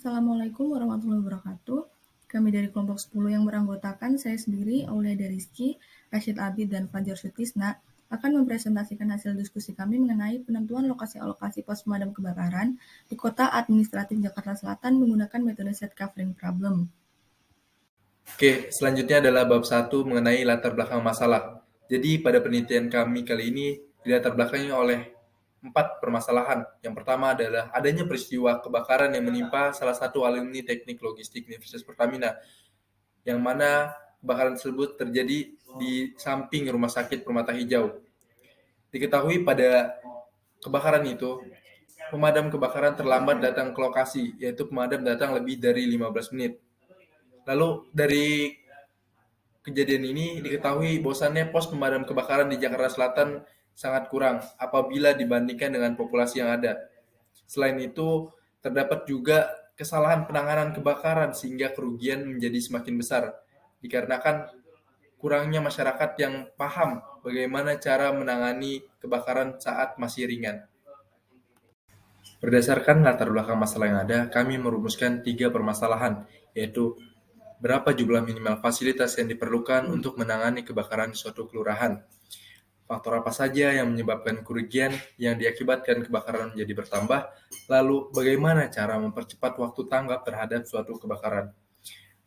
Assalamualaikum warahmatullahi wabarakatuh. Kami dari kelompok 10 yang beranggotakan saya sendiri, Aulia Rizky, Rashid Abid, dan Fajar Sutisna akan mempresentasikan hasil diskusi kami mengenai penentuan lokasi alokasi pos pemadam kebakaran di Kota Administratif Jakarta Selatan menggunakan metode set covering problem. Oke, selanjutnya adalah bab 1 mengenai latar belakang masalah. Jadi pada penelitian kami kali ini dilatar belakangi oleh 4 permasalahan. Yang pertama adalah adanya peristiwa kebakaran yang menimpa salah satu alumni teknik logistik Universitas Pertamina, yang mana kebakaran tersebut terjadi di samping Rumah Sakit Permata Hijau. Diketahui pada kebakaran itu, pemadam kebakaran terlambat datang ke lokasi, yaitu pemadam datang lebih dari 15 menit. Lalu dari kejadian ini diketahui bahwasannya pos pemadam kebakaran di Jakarta Selatan sangat kurang apabila dibandingkan dengan populasi yang ada. Selain itu, terdapat juga kesalahan penanganan kebakaran sehingga kerugian menjadi semakin besar, dikarenakan kurangnya masyarakat yang paham bagaimana cara menangani kebakaran saat masih ringan. Berdasarkan latar belakang masalah yang ada, kami merumuskan 3 permasalahan, yaitu berapa jumlah minimal fasilitas yang diperlukan untuk menangani kebakaran di suatu kelurahan, faktor apa saja yang menyebabkan kerugian yang diakibatkan kebakaran menjadi bertambah, lalu bagaimana cara mempercepat waktu tanggap terhadap suatu kebakaran.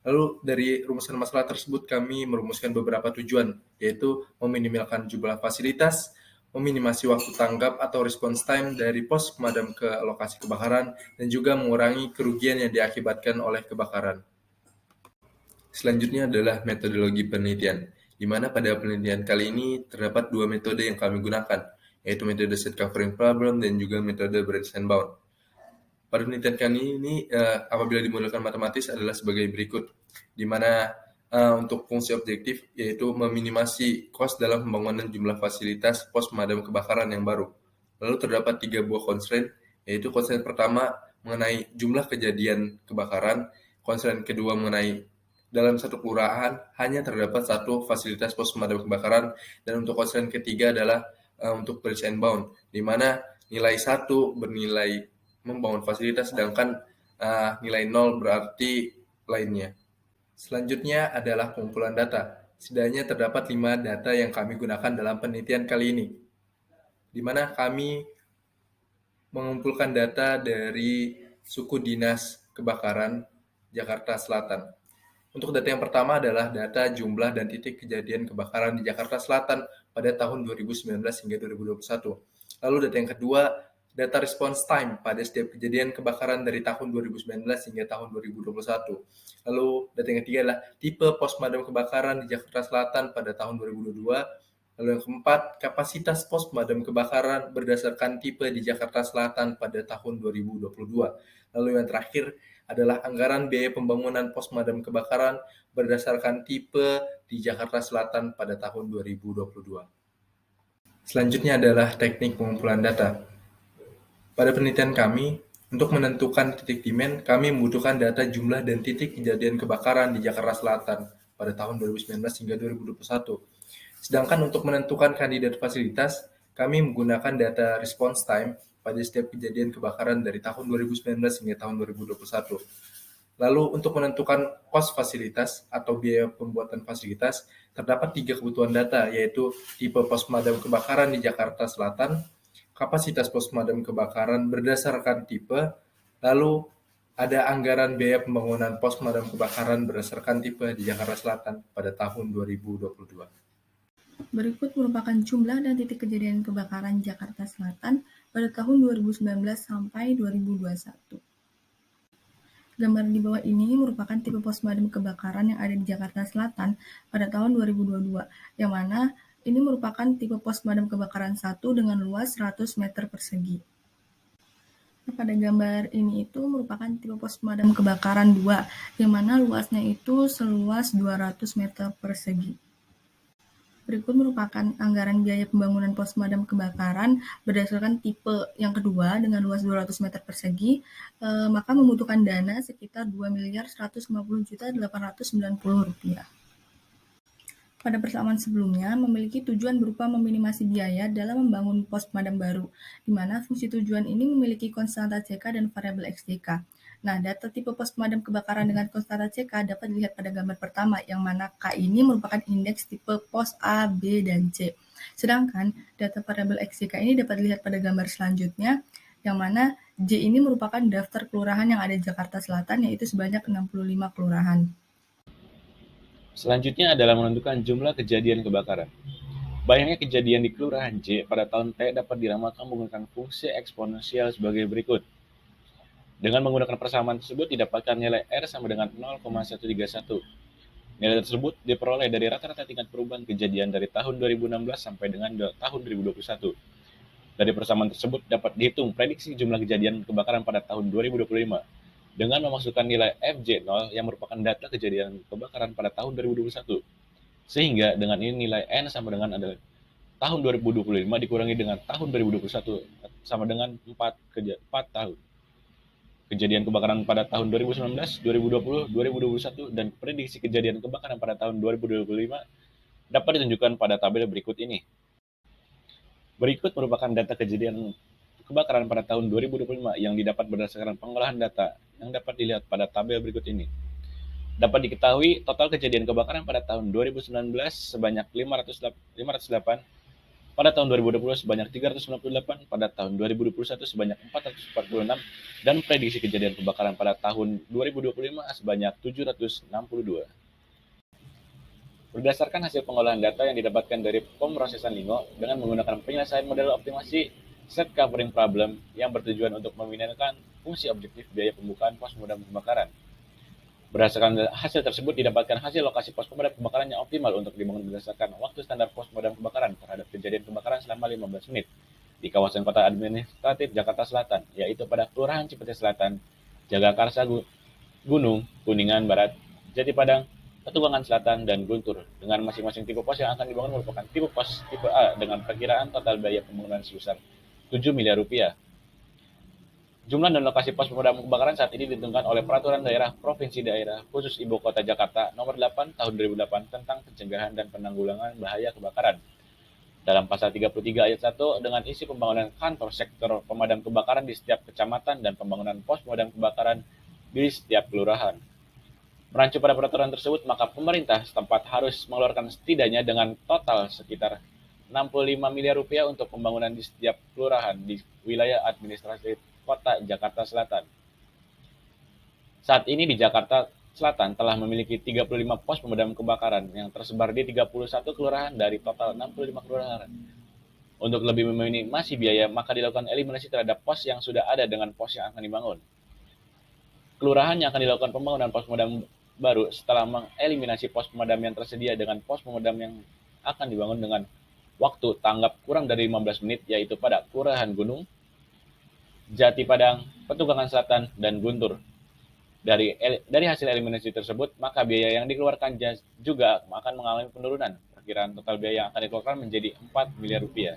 Lalu dari rumusan masalah tersebut kami merumuskan beberapa tujuan, yaitu meminimalkan jumlah fasilitas, meminimasi waktu tanggap atau response time dari pos pemadam ke lokasi kebakaran, dan juga mengurangi kerugian yang diakibatkan oleh kebakaran. Selanjutnya adalah metodologi penelitian, di mana pada penelitian kali ini terdapat 2 metode yang kami gunakan, yaitu metode set covering problem dan juga metode branch and bound. Pada penelitian kali ini, apabila dimodalkan matematis adalah sebagai berikut, di mana untuk fungsi objektif yaitu meminimasi cost dalam pembangunan jumlah fasilitas pos pemadam kebakaran yang baru. Lalu terdapat 3 buah constraint, yaitu constraint pertama mengenai jumlah kejadian kebakaran, constraint kedua mengenai dalam satu kelurahan hanya terdapat satu fasilitas pos pemadam kebakaran, dan untuk constraint ketiga adalah untuk branch and bound, di mana nilai 1 bernilai membangun fasilitas sedangkan nilai 0 berarti lainnya. Selanjutnya adalah pengumpulan data. Setidaknya terdapat 5 data yang kami gunakan dalam penelitian kali ini, di mana kami mengumpulkan data dari Suku Dinas Kebakaran Jakarta Selatan. Untuk data yang pertama adalah data jumlah dan titik kejadian kebakaran di Jakarta Selatan pada tahun 2019 hingga 2021. Lalu data yang kedua, data response time pada setiap kejadian kebakaran dari tahun 2019 hingga tahun 2021. Lalu data yang ketiga adalah tipe pos pemadam kebakaran di Jakarta Selatan pada tahun 2022. Lalu yang keempat, kapasitas pos pemadam kebakaran berdasarkan tipe di Jakarta Selatan pada tahun 2022. Lalu yang terakhir adalah anggaran biaya pembangunan pos pemadam kebakaran berdasarkan tipe di Jakarta Selatan pada tahun 2022. Selanjutnya adalah teknik pengumpulan data. Pada penelitian kami, untuk menentukan titik demand, kami membutuhkan data jumlah dan titik kejadian kebakaran di Jakarta Selatan pada tahun 2019 hingga 2021. Sedangkan untuk menentukan kandidat fasilitas, kami menggunakan data response time pada setiap kejadian kebakaran dari tahun 2019 hingga tahun 2021. Lalu untuk menentukan kos fasilitas atau biaya pembuatan fasilitas, terdapat 3 kebutuhan data, yaitu tipe pos pemadam kebakaran di Jakarta Selatan, kapasitas pos pemadam kebakaran berdasarkan tipe, lalu ada anggaran biaya pembangunan pos pemadam kebakaran berdasarkan tipe di Jakarta Selatan pada tahun 2022. Berikut merupakan jumlah dan titik kejadian kebakaran Jakarta Selatan pada tahun 2019 sampai 2021. Gambar di bawah ini merupakan tipe pos pemadam kebakaran yang ada di Jakarta Selatan pada tahun 2022, yang mana ini merupakan tipe pos pemadam kebakaran 1 dengan luas 100 meter persegi. Pada gambar ini itu merupakan tipe pos pemadam kebakaran 2, yang mana luasnya itu seluas 200 meter persegi. Berikut merupakan anggaran biaya pembangunan pos pemadam kebakaran berdasarkan tipe yang kedua dengan luas 200 meter persegi, maka membutuhkan dana sekitar Rp2.150.890. Pada persamaan sebelumnya, memiliki tujuan berupa meminimasi biaya dalam membangun pos pemadam baru, di mana fungsi tujuan ini memiliki konstanta CK dan variabel XJK. Nah, data tipe pos pemadam kebakaran dengan konstanta CK dapat dilihat pada gambar pertama, yang mana K ini merupakan indeks tipe pos A, B, dan C. Sedangkan data variabel XJK ini dapat dilihat pada gambar selanjutnya, yang mana J ini merupakan daftar kelurahan yang ada di Jakarta Selatan, yaitu sebanyak 65 kelurahan. Selanjutnya adalah menentukan jumlah kejadian kebakaran. Banyaknya kejadian di Kelurahan J pada tahun T dapat diramalkan menggunakan fungsi eksponensial sebagai berikut. Dengan menggunakan persamaan tersebut didapatkan nilai R sama dengan 0,131. Nilai tersebut diperoleh dari rata-rata tingkat perubahan kejadian dari tahun 2016 sampai dengan tahun 2021. Dari persamaan tersebut dapat dihitung prediksi jumlah kejadian kebakaran pada tahun 2025 dengan memasukkan nilai FJ0 yang merupakan data kejadian kebakaran pada tahun 2021. Sehingga dengan ini nilai N sama dengan adalah tahun 2025 dikurangi dengan tahun 2021 sama dengan 4 tahun. Kejadian kebakaran pada tahun 2019, 2020, 2021, dan prediksi kejadian kebakaran pada tahun 2025 dapat ditunjukkan pada tabel berikut ini. Berikut merupakan data kejadian kebakaran pada tahun 2025 yang didapat berdasarkan pengolahan data yang dapat dilihat pada tabel berikut ini. Dapat diketahui total kejadian kebakaran pada tahun 2019 sebanyak 508, pada tahun 2020 sebanyak 398, pada tahun 2021 sebanyak 446, dan prediksi kejadian kebakaran pada tahun 2025 sebanyak 762. Berdasarkan hasil pengolahan data yang didapatkan dari pemrosesan Lingo dengan menggunakan penyelesaian model optimasi set covering problem yang bertujuan untuk meminimalkan fungsi objektif biaya pembukaan pos pemadam kebakaran. Berdasarkan hasil tersebut didapatkan hasil lokasi pos pemadam kebakaran yang optimal untuk dibangun berdasarkan waktu standar pos pemadam kebakaran terhadap kejadian kebakaran selama 15 menit di kawasan kota administratif Jakarta Selatan, yaitu pada Kelurahan Cipete Selatan, Jagakarsa, Gunung, Kuningan Barat, Jatipadang, Petugangan Selatan, dan Guntur. Dengan masing-masing tipe pos yang akan dibangun merupakan tipe pos tipe A dengan perkiraan total biaya pembangunan sebesar 7 miliar rupiah. Jumlah dan lokasi pos pemadam kebakaran saat ini ditentukan oleh Peraturan Daerah Provinsi Daerah Khusus Ibu Kota Jakarta Nomor 8 Tahun 2008 tentang pencegahan dan penanggulangan bahaya kebakaran. Dalam pasal 33 ayat 1 dengan isi pembangunan kantor sektor pemadam kebakaran di setiap kecamatan dan pembangunan pos pemadam kebakaran di setiap kelurahan. Merancu pada peraturan tersebut, maka pemerintah setempat harus mengeluarkan setidaknya dengan total sekitar 65 miliar rupiah untuk pembangunan di setiap kelurahan di wilayah administratif Kota Jakarta Selatan. Saat ini di Jakarta Selatan telah memiliki 35 pos pemadam kebakaran yang tersebar di 31 kelurahan dari total 65 kelurahan. Untuk lebih meminimasi biaya, maka dilakukan eliminasi terhadap pos yang sudah ada dengan pos yang akan dibangun. Kelurahan yang akan dilakukan pembangunan pos pemadam baru setelah mengeliminasi pos pemadam yang tersedia dengan pos pemadam yang akan dibangun dengan waktu tanggap kurang dari 15 menit, yaitu pada Kelurahan Gunung, Jatipadang, Petugangan Selatan, dan Guntur. Dari hasil eliminasi tersebut, maka biaya yang dikeluarkan juga akan mengalami penurunan. Perkiraan total biaya yang akan dikeluarkan menjadi 4 miliar rupiah.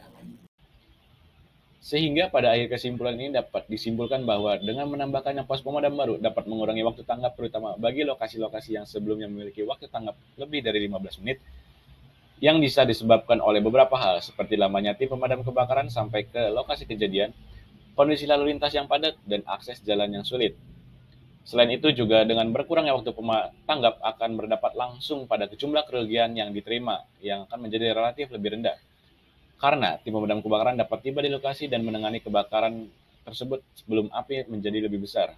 Sehingga pada akhir kesimpulan ini dapat disimpulkan bahwa dengan menambahkannya pos pemadam baru dapat mengurangi waktu tanggap terutama bagi lokasi-lokasi yang sebelumnya memiliki waktu tanggap lebih dari 15 menit yang bisa disebabkan oleh beberapa hal seperti lamanya tim pemadam kebakaran sampai ke lokasi kejadian, kondisi lalu lintas yang padat, dan akses jalan yang sulit. Selain itu juga dengan berkurangnya waktu tanggap akan berdapat langsung pada jumlah kerugian yang diterima yang akan menjadi relatif lebih rendah. Karena tim pemadam kebakaran dapat tiba di lokasi dan menangani kebakaran tersebut sebelum api menjadi lebih besar.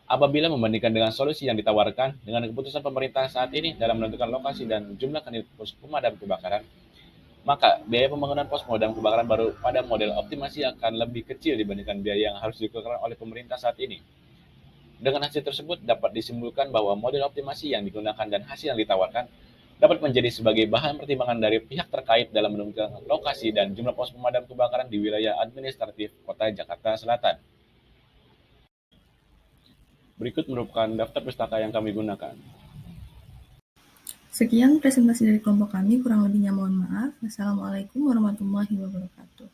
Apabila membandingkan dengan solusi yang ditawarkan dengan keputusan pemerintah saat ini dalam menentukan lokasi dan jumlah kanit pos pemadam kebakaran, maka biaya pembangunan pos pemadam kebakaran baru pada model optimasi akan lebih kecil dibandingkan biaya yang harus dikeluarkan oleh pemerintah saat ini. Dengan hasil tersebut dapat disimpulkan bahwa model optimasi yang digunakan dan hasil yang ditawarkan dapat menjadi sebagai bahan pertimbangan dari pihak terkait dalam menentukan lokasi dan jumlah pos pemadam kebakaran di wilayah administratif Kota Jakarta Selatan. Berikut merupakan daftar pustaka yang kami gunakan. Sekian presentasi dari kelompok kami, kurang lebihnya mohon maaf. Wassalamualaikum warahmatullahi wabarakatuh.